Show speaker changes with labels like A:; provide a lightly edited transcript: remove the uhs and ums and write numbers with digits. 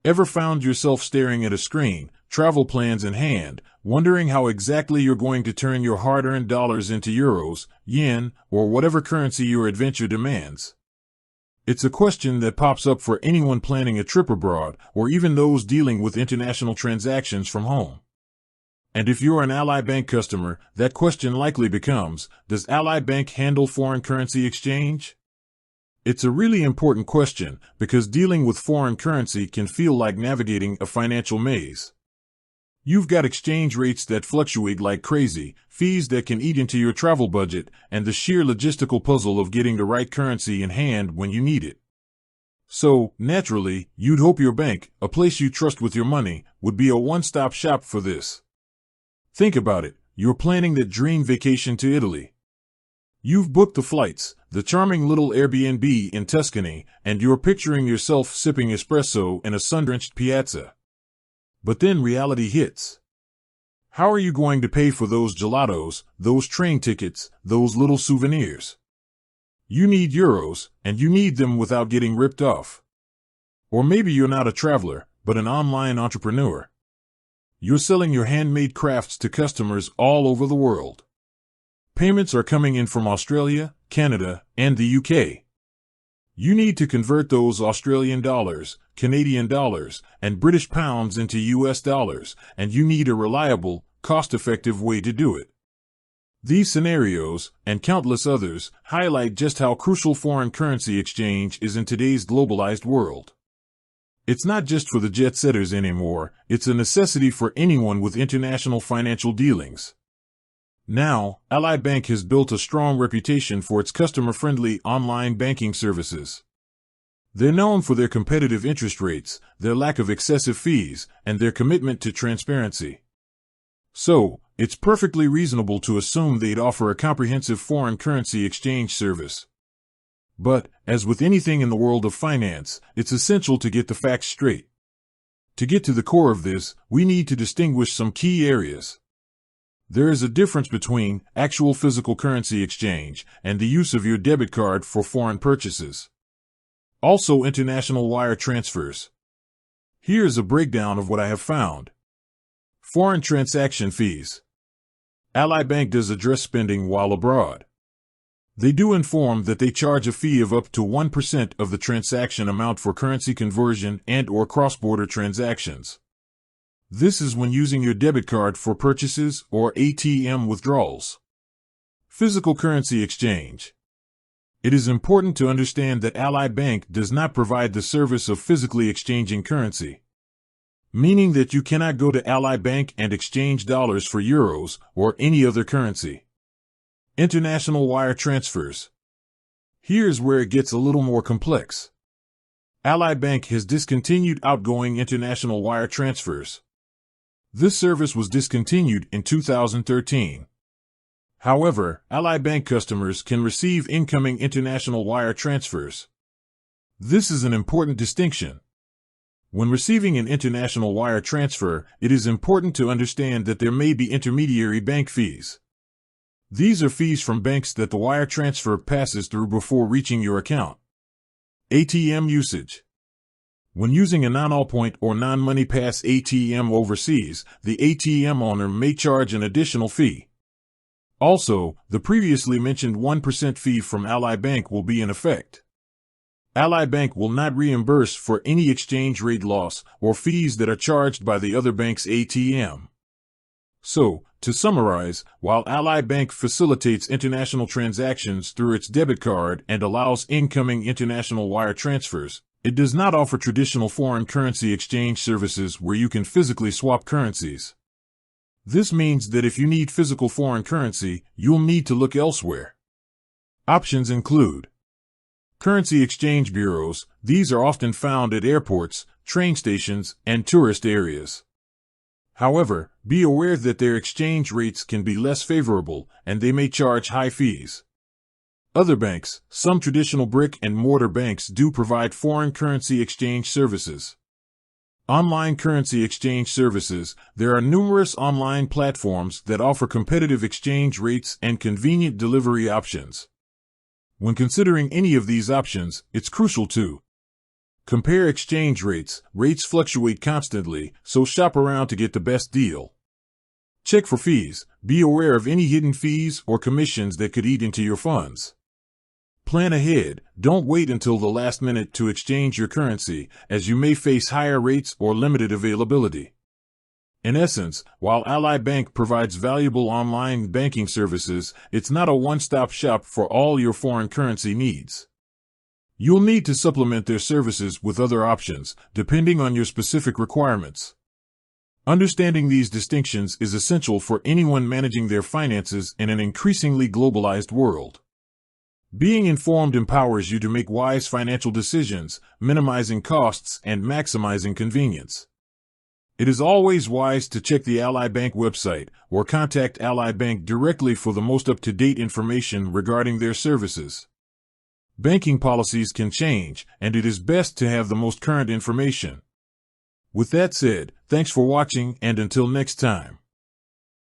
A: Ever found yourself staring at a screen, travel plans in hand, wondering how exactly you're going to turn your hard-earned dollars into euros, yen, or whatever currency your adventure demands? It's a question that pops up for anyone planning a trip abroad, or even those dealing with international transactions from home. And if you're an Ally Bank customer, that question likely becomes, does Ally Bank handle foreign currency exchange? It's a really important question because dealing with foreign currency can feel like navigating a financial maze. You've got exchange rates that fluctuate like crazy, fees that can eat into your travel budget, and the sheer logistical puzzle of getting the right currency in hand when you need it. So, naturally, you'd hope your bank, a place you trust with your money, would be a one-stop shop for this. Think about it. You're planning that dream vacation to Italy. You've booked the flights, the charming little Airbnb in Tuscany, and you're picturing yourself sipping espresso in a sun-drenched piazza. But then reality hits. How are you going to pay for those gelatos, those train tickets, those little souvenirs? You need euros, and you need them without getting ripped off. Or maybe you're not a traveler, but an online entrepreneur. You're selling your handmade crafts to customers all over the world. Payments are coming in from Australia, Canada, and the UK. You need to convert those Australian dollars, Canadian dollars, and British pounds into US dollars, and you need a reliable, cost-effective way to do it. These scenarios, and countless others, highlight just how crucial foreign currency exchange is in today's globalized world. It's not just for the jet-setters anymore, it's a necessity for anyone with international financial dealings. Now, Ally Bank has built a strong reputation for its customer-friendly online banking services. They're known for their competitive interest rates, their lack of excessive fees, and their commitment to transparency. So, it's perfectly reasonable to assume they'd offer a comprehensive foreign currency exchange service. But, as with anything in the world of finance, it's essential to get the facts straight. To get to the core of this, we need to distinguish some key areas. There is a difference between actual physical currency exchange and the use of your debit card for foreign purchases. Also, international wire transfers. Here's a breakdown of what I have found. Foreign transaction fees. Ally Bank does address spending while abroad. They do inform that they charge a fee of up to 1% of the transaction amount for currency conversion and/or cross-border transactions. This is when using your debit card for purchases or ATM withdrawals. Physical currency exchange. It is important to understand that Ally Bank does not provide the service of physically exchanging currency, meaning that you cannot go to Ally Bank and exchange dollars for euros or any other currency. International wire transfers. Here's where it gets a little more complex. Ally Bank has discontinued outgoing international wire transfers. This service was discontinued in 2013. However, Ally Bank customers can receive incoming international wire transfers. This is an important distinction. When receiving an international wire transfer, it is important to understand that there may be intermediary bank fees. These are fees from banks that the wire transfer passes through before reaching your account. ATM usage. When using a non-allpoint or non-money pass ATM overseas, the ATM owner may charge an additional fee. Also, the previously mentioned 1% fee from Ally Bank will be in effect. Ally Bank will not reimburse for any exchange rate loss or fees that are charged by the other bank's ATM. So, to summarize, while Ally Bank facilitates international transactions through its debit card and allows incoming international wire transfers, it does not offer traditional foreign currency exchange services where you can physically swap currencies. This means that if you need physical foreign currency, you'll need to look elsewhere. Options include currency exchange bureaus. These are often found at airports, train stations, and tourist areas. However, be aware that their exchange rates can be less favorable, and they may charge high fees. Other banks, some traditional brick-and-mortar banks do provide foreign currency exchange services. Online currency exchange services. There are numerous online platforms that offer competitive exchange rates and convenient delivery options. When considering any of these options, it's crucial to Compare exchange rates. Rates fluctuate constantly, so shop around to get the best deal. Check for fees. Be aware of any hidden fees or commissions that could eat into your funds. Plan ahead. Don't wait until the last minute to exchange your currency, as you may face higher rates or limited availability. In essence, while Ally Bank provides valuable online banking services, it's not a one-stop shop for all your foreign currency needs. You'll need to supplement their services with other options, depending on your specific requirements. Understanding these distinctions is essential for anyone managing their finances in an increasingly globalized world. Being informed empowers you to make wise financial decisions, minimizing costs and maximizing convenience. It is always wise to check the Ally Bank website or contact Ally Bank directly for the most up-to-date information regarding their services. Banking policies can change, and it is best to have the most current information. With that said, thanks for watching, and until next time.